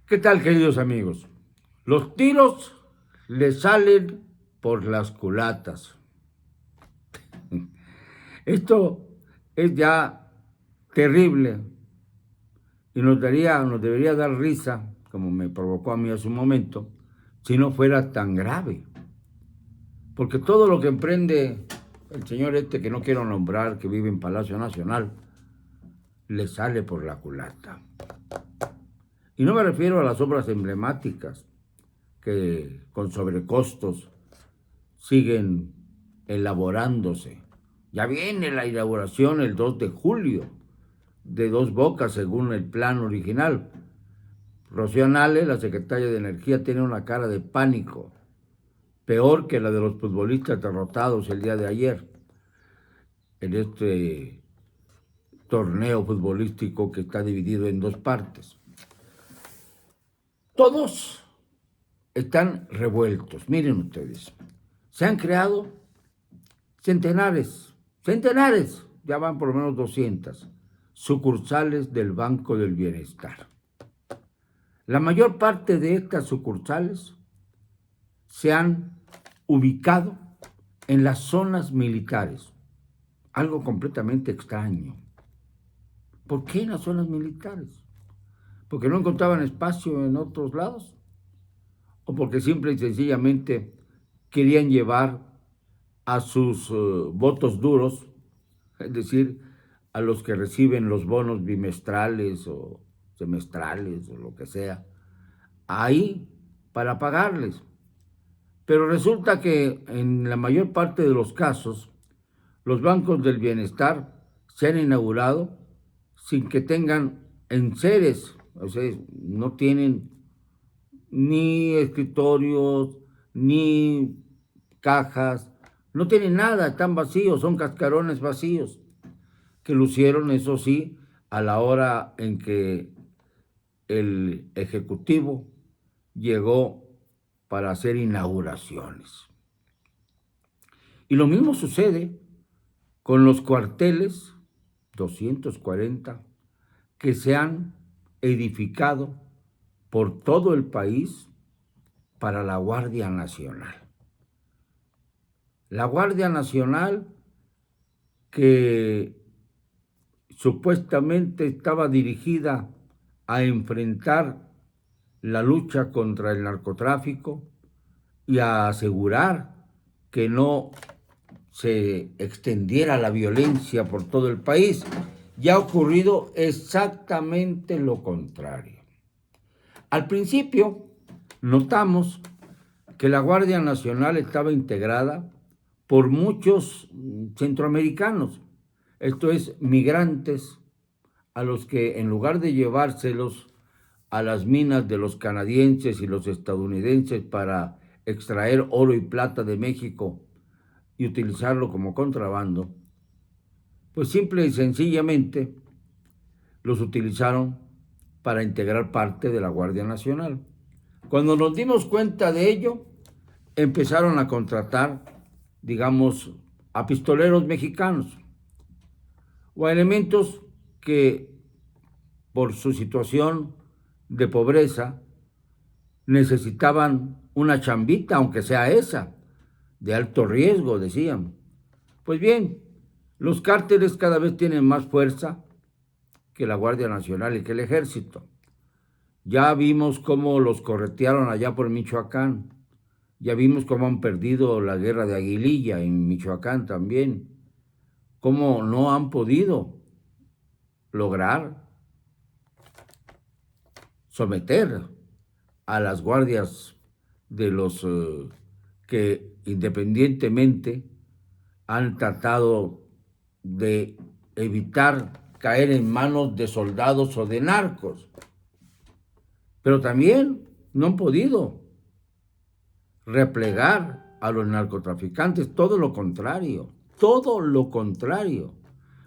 ¿Qué tal, queridos amigos? Los tiros le salen por las culatas. Esto es ya terrible y nos debería dar risa, como me provocó a mí hace un momento, si no fuera tan grave. Porque todo lo que emprende el señor este, que no quiero nombrar, que vive en Palacio Nacional, le sale por la culata. Y no me refiero a las obras emblemáticas, que con sobrecostos siguen elaborándose. Ya viene la inauguración el 2 de julio de Dos Bocas según el plan original. Rocío Nale, la secretaria de Energía, tiene una cara de pánico, peor que la de los futbolistas derrotados el día de ayer en este torneo futbolístico que está dividido en dos partes. Todos están revueltos. Miren ustedes, se han creado centenares, ya van por lo menos 200 sucursales del Banco del Bienestar. La mayor parte de estas sucursales se han ubicado en las zonas militares, algo completamente extraño. ¿Por qué en las zonas militares? ¿Porque no encontraban espacio en otros lados? ¿O porque simple y sencillamente querían llevar a sus votos duros, es decir, a los que reciben los bonos bimestrales o semestrales o lo que sea, ahí para pagarles? Pero resulta que en la mayor parte de los casos, los bancos del bienestar se han inaugurado sin que tengan enseres, o sea, no tienen ni escritorios, ni cajas, no tienen nada, están vacíos, son cascarones vacíos, que lucieron, eso sí, a la hora en que el Ejecutivo llegó para hacer inauguraciones. Y lo mismo sucede con los cuarteles, 240, que se han edificado por todo el país para la Guardia Nacional. La Guardia Nacional, que supuestamente estaba dirigida a enfrentar la lucha contra el narcotráfico y a asegurar que no se extendiera la violencia por todo el país, ya ha ocurrido exactamente lo contrario. Al principio notamos que la Guardia Nacional estaba integrada por muchos centroamericanos, esto es, migrantes, a los que en lugar de llevárselos a las minas de los canadienses y los estadounidenses para extraer oro y plata de México y utilizarlo como contrabando, pues simple y sencillamente los utilizaron para integrar parte de la Guardia Nacional. Cuando nos dimos cuenta de ello, empezaron a contratar, digamos, a pistoleros mexicanos o a elementos que por su situación de pobreza necesitaban una chambita, aunque sea esa, de alto riesgo, decían. Pues bien, los cárteles cada vez tienen más fuerza que la Guardia Nacional y que el Ejército. Ya vimos cómo los corretearon allá por Michoacán. Ya vimos cómo han perdido la guerra de Aguililla en Michoacán también. Cómo no han podido lograr someter a las guardias de los que independientemente han tratado de evitar caer en manos de soldados o de narcos. Pero también no han podido replegar a los narcotraficantes, todo lo contrario, todo lo contrario.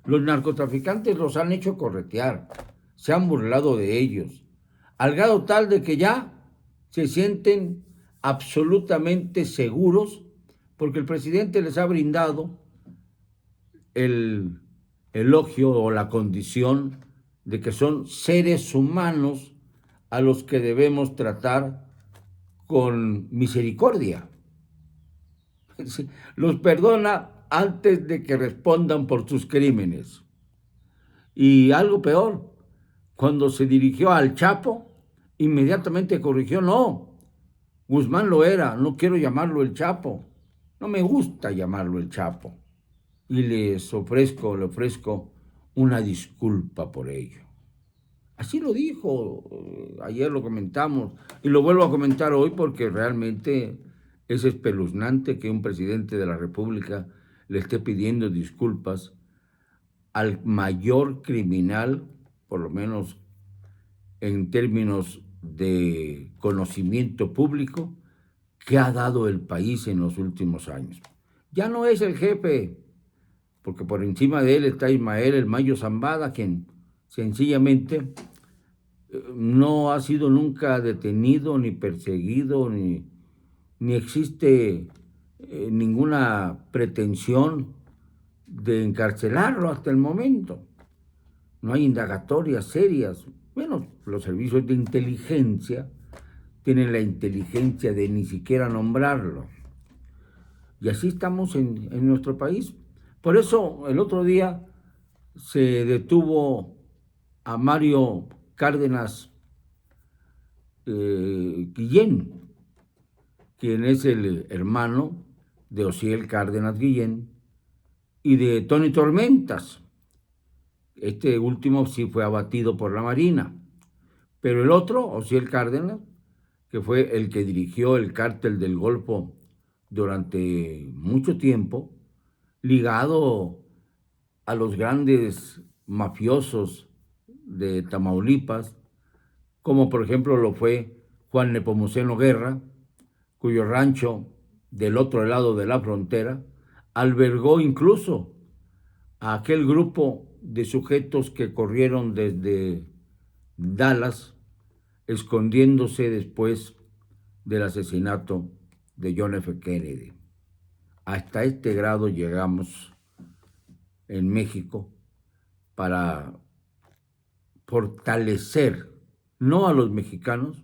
Los narcotraficantes los han hecho corretear, se han burlado de ellos, al grado tal de que ya se sienten absolutamente seguros porque el presidente les ha brindado el elogio o la condición de que son seres humanos a los que debemos tratar con misericordia. Los perdona antes de que respondan por sus crímenes. Y algo peor, cuando se dirigió al Chapo, inmediatamente corrigió: no, Guzmán lo era, no quiero llamarlo el Chapo, no me gusta llamarlo el Chapo. Y le ofrezco una disculpa por ello. Así lo dijo, ayer lo comentamos, y lo vuelvo a comentar hoy porque realmente es espeluznante que un presidente de la República le esté pidiendo disculpas al mayor criminal, por lo menos en términos de conocimiento público, que ha dado el país en los últimos años. Ya no es el jefe, porque por encima de él está Ismael El Mayo Zambada, quien sencillamente no ha sido nunca detenido, ni perseguido, ni existe ninguna pretensión de encarcelarlo hasta el momento. No hay indagatorias serias. Bueno, los servicios de inteligencia tienen la inteligencia de ni siquiera nombrarlo. Y así estamos en nuestro país. Por eso el otro día se detuvo a Mario Cárdenas Guillén, quien es el hermano de Osiel Cárdenas Guillén y de Tony Tormentas. Este último sí fue abatido por la Marina, pero el otro, Osiel Cárdenas, que fue el que dirigió el cártel del Golfo durante mucho tiempo, ligado a los grandes mafiosos de Tamaulipas, como por ejemplo lo fue Juan Nepomuceno Guerra, cuyo rancho del otro lado de la frontera albergó incluso a aquel grupo de sujetos que corrieron desde Dallas, escondiéndose después del asesinato de John F. Kennedy. Hasta este grado llegamos en México para fortalecer no a los mexicanos,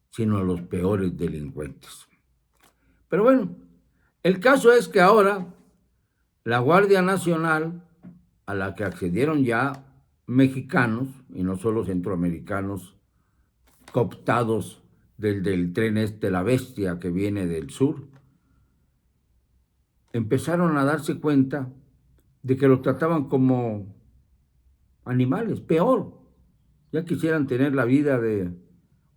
sino a los peores delincuentes. Pero bueno, el caso es que ahora la Guardia Nacional, a la que accedieron ya mexicanos, y no solo centroamericanos, cooptados del tren La Bestia, que viene del sur, empezaron a darse cuenta de que los trataban como animales, peor. Ya quisieran tener la vida de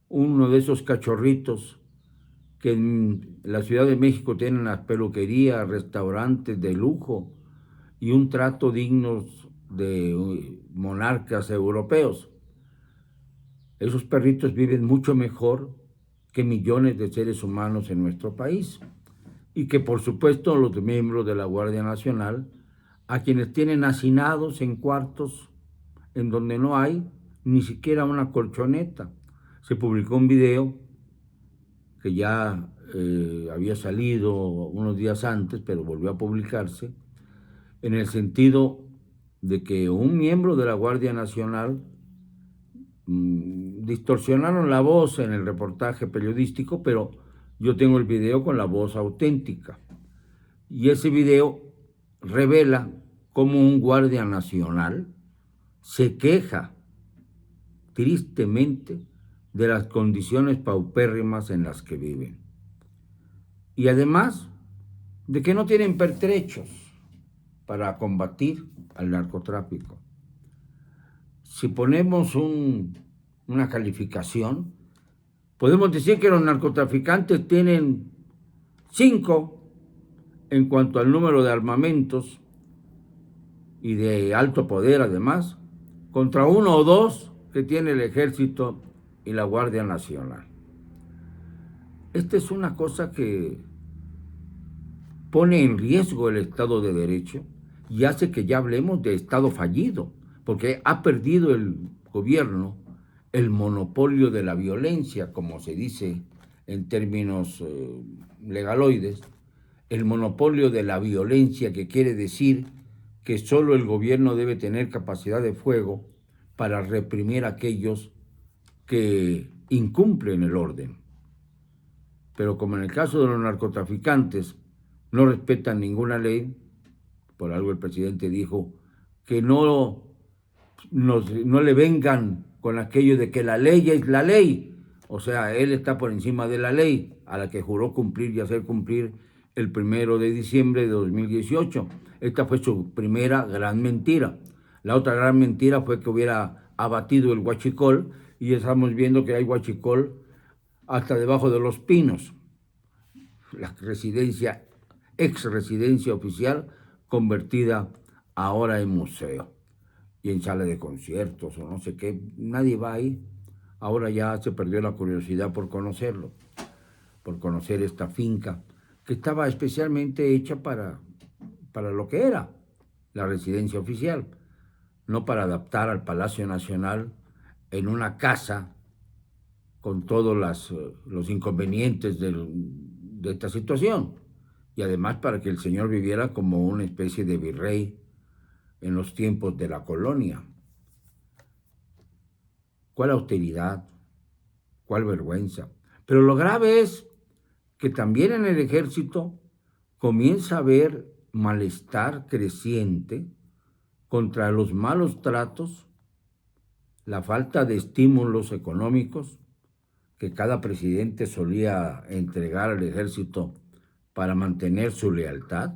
uno de esos cachorritos que en la Ciudad de México tienen las peluquerías, restaurantes de lujo y un trato dignos de monarcas europeos. Esos perritos viven mucho mejor que millones de seres humanos en nuestro país. Y que por supuesto los miembros de la Guardia Nacional, a quienes tienen hacinados en cuartos en donde no hay ni siquiera una colchoneta. Se publicó un video que ya había salido unos días antes, pero volvió a publicarse, en el sentido de que un miembro de la Guardia Nacional distorsionaron la voz en el reportaje periodístico, pero yo tengo el video con la voz auténtica. Y ese video revela cómo un guardia nacional se queja tristemente de las condiciones paupérrimas en las que viven. Y además de que no tienen pertrechos para combatir al narcotráfico. Si ponemos una calificación, podemos decir que los narcotraficantes tienen 5 en cuanto al número de armamentos y de alto poder además, contra 1 o 2 que tiene el Ejército y la Guardia Nacional. Esta es una cosa que pone en riesgo el Estado de Derecho y hace que ya hablemos de Estado fallido, porque ha perdido el gobierno el monopolio de la violencia, como se dice en términos legaloides, el monopolio de la violencia, que quiere decir que solo el gobierno debe tener capacidad de fuego para reprimir a aquellos que incumplen el orden. Pero como en el caso de los narcotraficantes no respetan ninguna ley, por algo el presidente dijo que no le vengan con aquello de que la ley es la ley. O sea, él está por encima de la ley, a la que juró cumplir y hacer cumplir el 1 de diciembre de 2018. Esta fue su primera gran mentira. La otra gran mentira fue que hubiera abatido el huachicol, y estamos viendo que hay huachicol hasta debajo de los pinos. La residencia, ex residencia oficial, convertida ahora en museo y en sala de conciertos o no sé qué. Nadie va ahí. Ahora ya se perdió la curiosidad por conocerlo, por conocer esta finca que estaba especialmente hecha para lo que era la residencia oficial, no para adaptar al Palacio Nacional en una casa con todos los inconvenientes de esta situación, y además para que el señor viviera como una especie de virrey en los tiempos de la colonia. ¿Cuál austeridad? ¿Cuál vergüenza? Pero lo grave es que también en el ejército comienza a haber malestar creciente contra los malos tratos, la falta de estímulos económicos que cada presidente solía entregar al ejército para mantener su lealtad.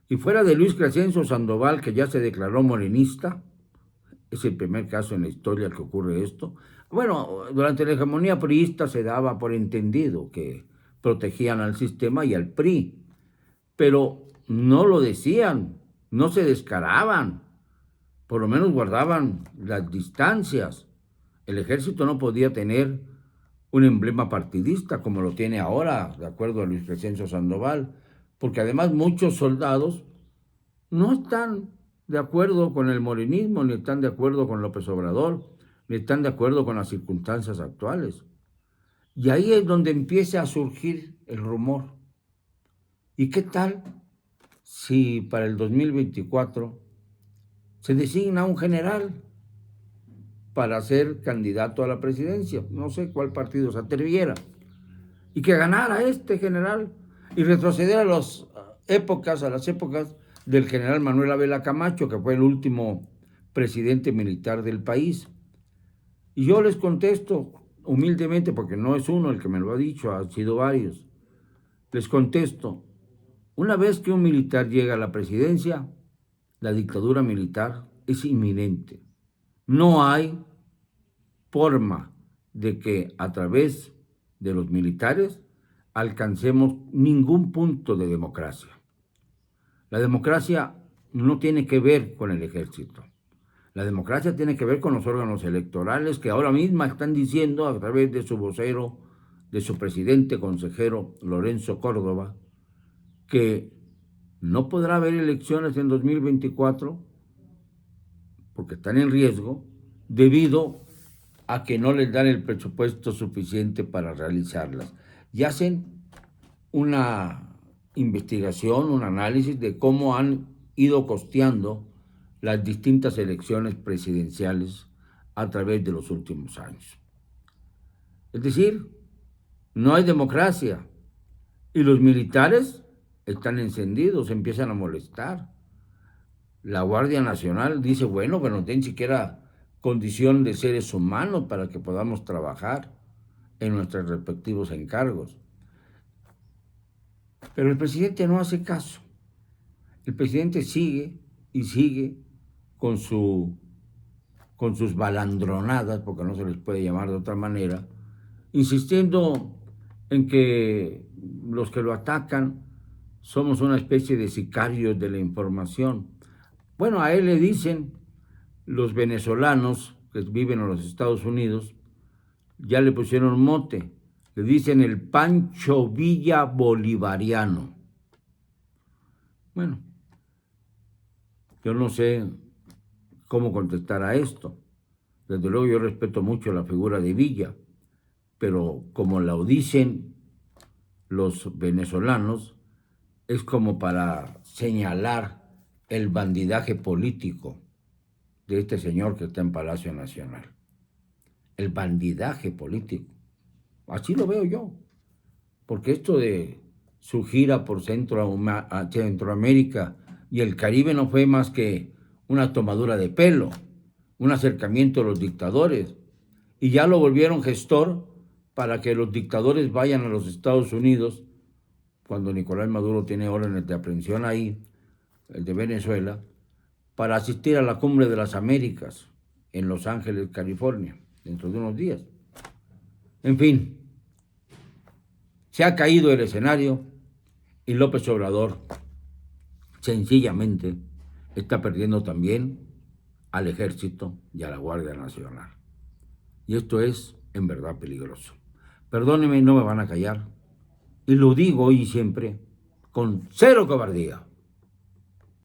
Y fuera de Luis Crescencio Sandoval, que ya se declaró morenista, es el primer caso en la historia que ocurre esto. Bueno, durante la hegemonía priista se daba por entendido que protegían al sistema y al PRI, pero no lo decían, no se descaraban, por lo menos guardaban las distancias. El ejército no podía tener un emblema partidista como lo tiene ahora, de acuerdo a Luis Crescencio Sandoval, porque además muchos soldados no están de acuerdo con el morenismo, ni están de acuerdo con López Obrador, ni están de acuerdo con las circunstancias actuales. Y ahí es donde empieza a surgir el rumor. ¿Y qué tal si para el 2024 se designa un general para ser candidato a la presidencia? No sé cuál partido se atreviera. Y que ganara este general y retroceder a las épocas del general Manuel Ávila Camacho, que fue el último presidente militar del país. Y yo les contesto humildemente, porque no es uno el que me lo ha dicho, han sido varios. Les contesto, una vez que un militar llega a la presidencia, la dictadura militar es inminente. No hay forma de que a través de los militares alcancemos ningún punto de democracia. La democracia no tiene que ver con el ejército. La democracia tiene que ver con los órganos electorales que ahora mismo están diciendo a través de su vocero, de su presidente consejero Lorenzo Córdoba, que no podrá haber elecciones en 2024 porque están en riesgo debido a que no les dan el presupuesto suficiente para realizarlas. Y hacen una investigación, un análisis de cómo han ido costeando las distintas elecciones presidenciales a través de los últimos años. Es decir, no hay democracia y los militares están encendidos, empiezan a molestar. La Guardia Nacional dice, bueno, que no tienen siquiera condición de seres humanos para que podamos trabajar en nuestros respectivos encargos. Pero el presidente no hace caso. El presidente sigue y sigue con sus balandronadas, porque no se les puede llamar de otra manera, insistiendo en que los que lo atacan somos una especie de sicarios de la información. Bueno, a él le dicen los venezolanos que viven en los Estados Unidos, ya le pusieron mote, le dicen el Pancho Villa bolivariano. Bueno, yo no sé cómo contestar a esto. Desde luego yo respeto mucho la figura de Villa, pero como lo dicen los venezolanos, es como para señalar el bandidaje político de este señor que está en Palacio Nacional. el bandidaje político. Así lo veo yo, porque esto de su gira por Centroamérica y el Caribe no fue más que una tomadura de pelo, un acercamiento a los dictadores, y ya lo volvieron gestor para que los dictadores vayan a los Estados Unidos, cuando Nicolás Maduro tiene órdenes de aprehensión ahí, el de Venezuela, para asistir a la Cumbre de las Américas en Los Ángeles, California, dentro de unos días. En fin, se ha caído el escenario y López Obrador sencillamente está perdiendo también al Ejército y a la Guardia Nacional. Y esto es en verdad peligroso. Perdónenme, no me van a callar. Y lo digo hoy y siempre con cero cobardía.